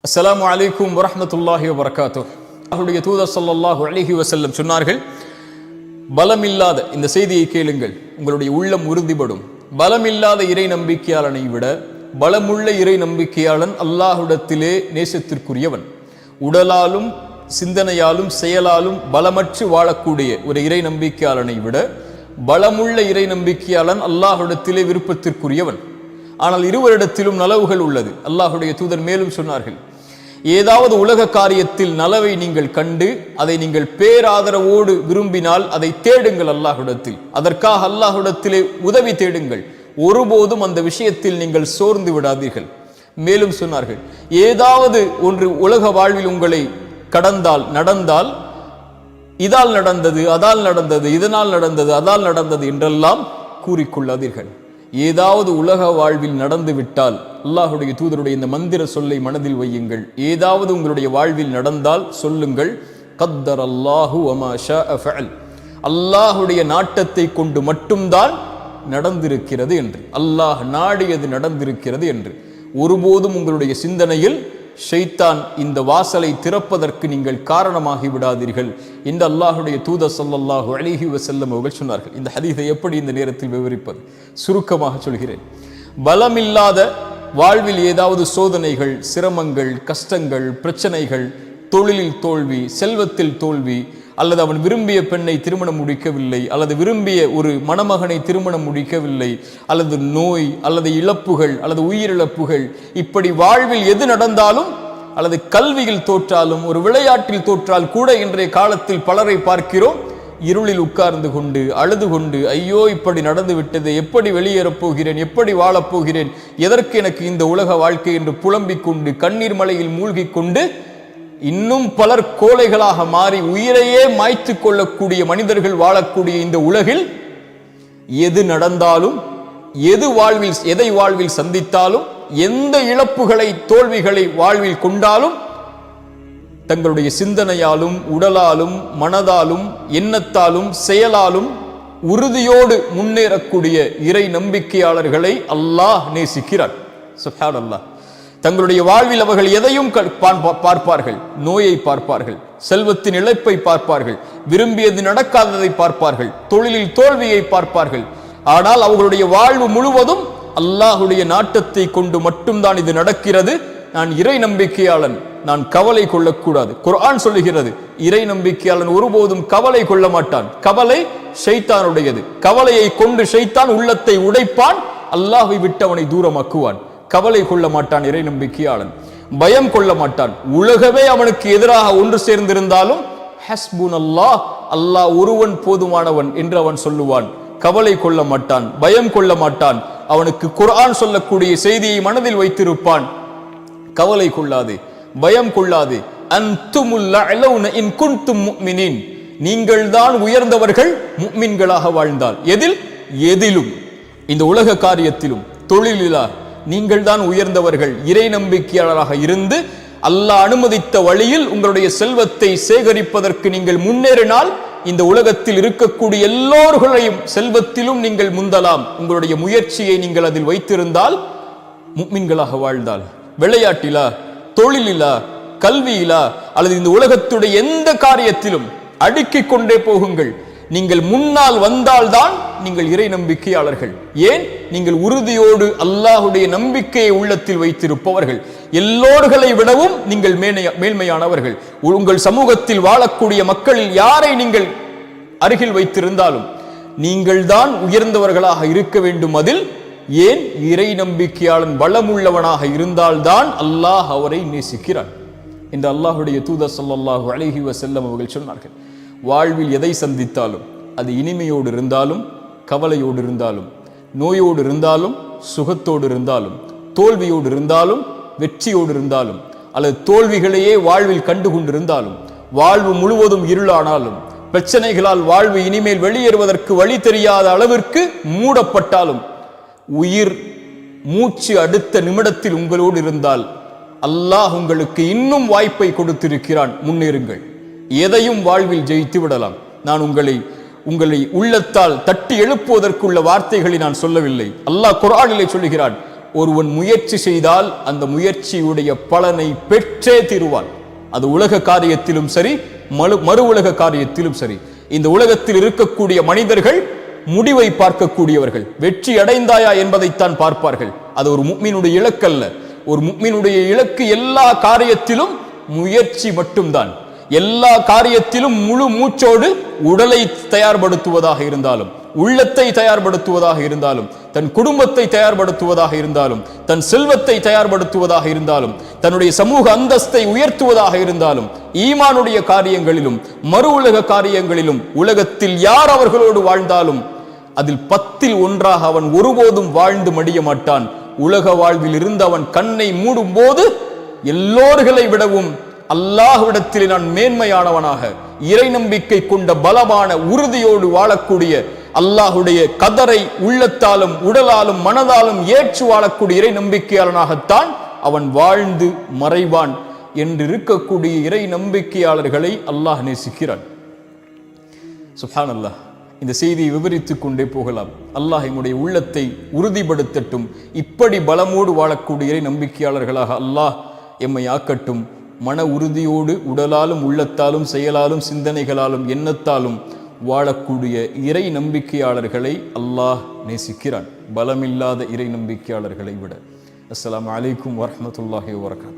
அஸ்ஸலாமு அலைக்கும் வரஹ்மத்துல்லாஹி வபரகாத்துஹ். அவருடைய தூதர் ஸல்லல்லாஹு அலைஹி வஸல்லம் சொன்னார்கள், பலமில்லாத, இந்த செய்தியை கேளுங்கள், உங்களுடைய உள்ளம் உறுதிப்படும். பலமில்லாத இறை நம்பிக்கையாளனை விட பலமுள்ள இறை நம்பிக்கையாளன் அல்லாஹ்விடத்திலே நேசத்திற்குரியவன். உடலாலும் சிந்தனையாலும் செயலாலும் பலமற்று வாழக்கூடிய ஒரு இறை நம்பிக்கையாளனை விட பலமுள்ள இறை நம்பிக்கையாளன் அல்லாஹ்விடத்திலே விருப்பத்திற்குரியவன். ஆனால் இருவரிடத்திலும் நலவுகள் உள்ளது. அல்லாஹுடைய தூதர் மேலும் சொன்னார்கள், ஏதாவது உலக காரியத்தில் நலவை நீங்கள் கண்டு அதை நீங்கள் பேராதரவோடு விரும்பினால் அதை தேடுங்கள் அல்லாஹ்விடத்தில், அதற்காக அல்லாஹ்விடத்திலே உதவி தேடுங்கள். ஒருபோதும் அந்த விஷயத்தில் நீங்கள் சோர்ந்து விடாதீர்கள். மேலும் சொன்னார்கள், ஏதாவது ஒன்று உலக வாழ்வில் உங்களை கடந்தால் நடந்தால், இதால் நடந்தது, அதால் நடந்தது, இதனால் நடந்தது, அதால் நடந்தது என்றெல்லாம் கூறிக்கொள்ளாதீர்கள். ஏதாவது உலக வாழ்வில் நடந்து விட்டால் அல்லாஹுடைய தூதருடைய இந்த மந்திர சொல்லை மனதில் வையுங்கள். ஏதாவது உங்களுடைய வாழ்வில் நடந்தால் சொல்லுங்கள், கத்தர் அல்லாஹு வமா ஷாஅ ஃபஅல், அல்லாஹுடைய நாட்டத்தை கொண்டு மட்டும்தான் நடந்திருக்கிறது என்று, அல்லாஹ் நாடியது நடந்திருக்கிறது என்று. ஒருபோதும் உங்களுடைய சிந்தனையில் ஷைத்தான் இந்த வாசலை திறப்பதற்கு நீங்கள் காரணமாகி விடாதீர்கள் என்று அல்லாஹுடைய தூதர் ஸல்லல்லாஹு அலைஹி வஸல்லம் அவர்கள் சொன்னார்கள். இந்த ஹதீஸை எப்படி இந்த நேரத்தில் விவரிப்பது? சுருக்கமாக சொல்கிறேன். பலமில்லாத வாழ்வில் ஏதாவது சோதனைகள், சிரமங்கள், கஷ்டங்கள், பிரச்சனைகள், தொழிலில் தோல்வி, செல்வத்தில் தோல்வி, அல்லது அவன் விரும்பிய பெண்ணை திருமணம் முடிக்கவில்லை, அல்லது விரும்பிய ஒரு மணமகனை திருமணம் முடிக்கவில்லை, அல்லது நோய், அல்லது இழப்புகள், அல்லது உயிரிழப்புகள், இப்படி வாழ்வில் எது நடந்தாலும், அல்லது கல்வியில் தோற்றாலும், ஒரு விளையாட்டில் தோற்றால் கூட இன்றைய காலத்தில் பலரை பார்க்கிறோம், இருளில் உட்கார்ந்து கொண்டு அழுது கொண்டு, ஐயோ இப்படி நடந்து விட்டது, எப்படி வெளியேறப் போகிறேன், எப்படி வாழப்போகிறேன், எதற்கு எனக்கு இந்த உலக வாழ்க்கை என்று புலம்பிக் கொண்டு கண்ணீர் மலையில் மூழ்கி கொண்டு இன்னும் பலர் கோழைகளாக மாறி உயிரையே மாய்த்து கொள்ளக்கூடிய மனிதர்கள் வாழக்கூடிய இந்த உலகில் எது நடந்தாலும், எதை வாழ்வில் சந்தித்தாலும், எந்த இழப்புகளை தோல்விகளை வாழ்வில் கொண்டாலும், தங்களுடைய சிந்தனையாலும் உடலாலும் மனதாலும் எண்ணத்தாலும் செயலாலும் உறுதியோடு முன்னேறக்கூடிய இறை நம்பிக்கையாளர்களை அல்லாஹ் நேசிக்கிறார். சுப்ஹானல்லாஹ். தங்களுடைய வாழ்வில் அவர்கள் எதையும் பார்ப்பார்கள், நோயை பார்ப்பார்கள், செல்வத்தின் இழப்பை பார்ப்பார்கள், விரும்பியது நடக்காததை பார்ப்பார்கள், தொழிலில் தோல்வியை பார்ப்பார்கள். ஆனால் அவர்களுடைய வாழ்வு முழுவதும் அல்லாஹுடைய நாட்டத்தை கொண்டு மட்டும்தான் இது நடக்கிறது. நான் இறை நம்பிக்கையாளன், நான் கவலை கொள்ளக்கூடாது. குர்ஆன் சொல்லுகிறது, இறை நம்பிக்கையாளன் ஒருபோதும் கவலை கொள்ள மாட்டான். கவலை ஷைத்தானுடையது. கவலையை கொண்டு ஷைத்தான் உள்ளத்தை உடைப்பான், அல்லாஹ்வை விட்டு அவனை தூரமாக்குவான். கவலை கொள்ள மாட்டான் இறை நம்பிக்கையாளன். பயம் கொள்ள மாட்டான். உலகமே அவனுக்கு எதிராக ஒன்று சேர்ந்திருந்தாலும் ஹஸ்புனல்லாஹ், அல்லாஹ் ஒருவன் போதுமானவன் என்று அவன் சொல்லுவான். கவலை கொள்ள மாட்டான், பயம் கொள்ள மாட்டான். அவனுக்கு குர்ஆன் சொல்லக்கூடிய செய்தியை மனதில் வைத்திருப்பான். கவலை கொள்ளாதே, பயம் கொள்ளாதே. அன்துமுல் அலௌன இன் குன்தும் முஃமினீன், நீங்கள் தான் உயர்ந்தவர்கள் முஃமின்களாக வாழ்ந்தால். எதிலும், இந்த உலக காரியத்திலும் தொழிலிலா நீங்கள் தான் உயர்ந்தவர்கள். இறை நம்பிக்கையாளராக இருந்து அல்லாஹ் அனுமதித்த வழியில் உங்களுடைய செல்வத்தை சேகரிப்பதற்கு நீங்கள் முன்னேறினால் இந்த உலகத்தில் இருக்கக்கூடிய எல்லோர்களையும் செல்வத்திலும் நீங்கள் முந்தலாம். உங்களுடைய முயற்சியை நீங்கள் அதில் வைத்திருந்தால், முஃமின்களாக வாழ்ந்தால். விளையாட்டிலா, தொழிலிலா, கல்வியிலா, அல்லது இந்த உலகத்துடைய எந்த காரியத்திலும் அடுக்கிக் கொண்டே போகுங்கள். நீங்கள் முன்னால் வந்தால்தான் நீங்கள் இறை நம்பிக்கையாளர்கள். ஏன்? நீங்கள் உறுதியோடு அல்லாஹுடைய நம்பிக்கையை உள்ளத்தில் வைத்திருப்பவர்கள். எல்லோர்களை விடவும் நீங்கள் மேன்மையானவர்கள். உங்கள் சமூகத்தில் வாழக்கூடிய மக்களில் யாரை நீங்கள் அருகில் வைத்திருந்தாலும் நீங்கள் தான் உயர்ந்தவர்களாக இருக்க வேண்டும். அதில் ஏன்? இறை நம்பிக்கையாளன் பலமுள்ளவனாக இருந்தால்தான் அல்லாஹ் அவரை நேசிக்கிறான் என்று அல்லாஹுடைய தூதர் ஸல்லல்லாஹு அலைஹி வஸல்லம் அவர்கள் சொன்னார்கள். வாழ்வில் எதை சந்தித்தாலும், அது இனிமையோடு இருந்தாலும், கவலையோடு இருந்தாலும், நோயோடு இருந்தாலும், சுகத்தோடு இருந்தாலும், தோல்வியோடு இருந்தாலும், வெற்றியோடு இருந்தாலும், அல்லது தோல்விகளையே வாழ்வில் கண்டு கொண்டிருந்தாலும், வாழ்வு முழுவதும் இருளானாலும், பிரச்சனைகளால் வாழ்வு இனிமேல் வெளியேறுவதற்கு வழி தெரியாத அளவிற்கு மூடப்பட்டாலும், உயிர் மூச்சு அடுத்த நிமிடத்தில் உங்களோடு இருந்தால் அல்லாஹ் உங்களுக்கு இன்னும் வாய்ப்பை கொடுத்திருக்கிறான். முன்னேறுங்கள். எதையும் வாழ்வில் ஜெயித்து விடலாம். நான் உங்களை உள்ளத்தால் தட்டி எழுப்புவதற்குள்ள வார்த்தைகளை நான் சொல்லவில்லை. அல்லாஹ் குர்ஆனிலே சொல்லுகிறான், ஒருவன் முயற்சி செய்தால் அந்த முயற்சியுடைய பலனை பெற்றே தீருவான். அது உலக காரியத்திலும் சரி, மறு உலக காரியத்திலும் சரி. இந்த உலகத்தில் இருக்கக்கூடிய மனிதர்கள் முடிவை பார்க்கக்கூடியவர்கள். வெற்றி அடைந்தாயா என்பதைத்தான் பார்ப்பார்கள். அது ஒரு முஃமினுடைய இலக்கல்ல. ஒரு முஃமினுடைய இலக்கு எல்லா காரியத்திலும் முயற்சி மட்டும்தான். எல்லா காரியத்திலும் முழு மூச்சோடு உடலை தயார்படுத்துவதாக இருந்தாலும், உள்ளத்தை தயார்படுத்துவதாக இருந்தாலும், தன் குடும்பத்தை தயார்படுத்துவதாக இருந்தாலும், தன் செல்வத்தை தயார்படுத்துவதாக இருந்தாலும், தன்னுடைய சமூக அந்தஸ்தை உயர்த்துவதாக இருந்தாலும், ஈமானுடைய காரியங்களிலும் மறு உலக காரியங்களிலும் உலகத்தில் யார் அவர்களோடு வாழ்ந்தாலும் அதில் 10ல் 1 அவன் ஒருபோதும் வாழ்ந்து மடிய மாட்டான். உலக வாழ்வில் இருந்து அவன் கண்ணை மூடும் போது எல்லோர்களை விடவும் அல்லாஹ்விடத்தில் நான் மேன்மையானவனாக, இறை நம்பிக்கை கொண்ட பலமான உறுதியோடு வாழக்கூடிய, அல்லாஹுடைய கதரை உள்ளத்தாலும் உடலாலும் மனதாலும் ஏற்று வாழக்கூடிய இறை நம்பிக்கையாளனாகத்தான் அவன் வாழ்ந்து மறைவான் என்று இருக்கக்கூடிய இறை நம்பிக்கையாளர்களை அல்லாஹ் நேசிக்கிறான். சுப்ஹானல்லாஹ். இந்த செய்தியை விவரித்துக் கொண்டே போகலாம். அல்லாஹ் எம்முடைய உள்ளத்தை உறுதிப்படுத்தட்டும். இப்படி பலமோடு வாழக்கூடிய இறை நம்பிக்கையாளர்களாக அல்லாஹ் எம்மை ஆக்கட்டும். மன உறுதியோடு உடலாலும் உள்ளத்தாலும் செயலாலும் சிந்தனைகளாலும் எண்ணத்தாலும் வாழக்கூடிய இறை நம்பிக்கையாளர்களை அல்லாஹ் நேசிக்கிறான், பலமில்லாத இறை நம்பிக்கையாளர்களை விட. அஸ்ஸலாமு அலைக்கும் வரஹ்மத்துல்லாஹி வபரகாத்துஹு.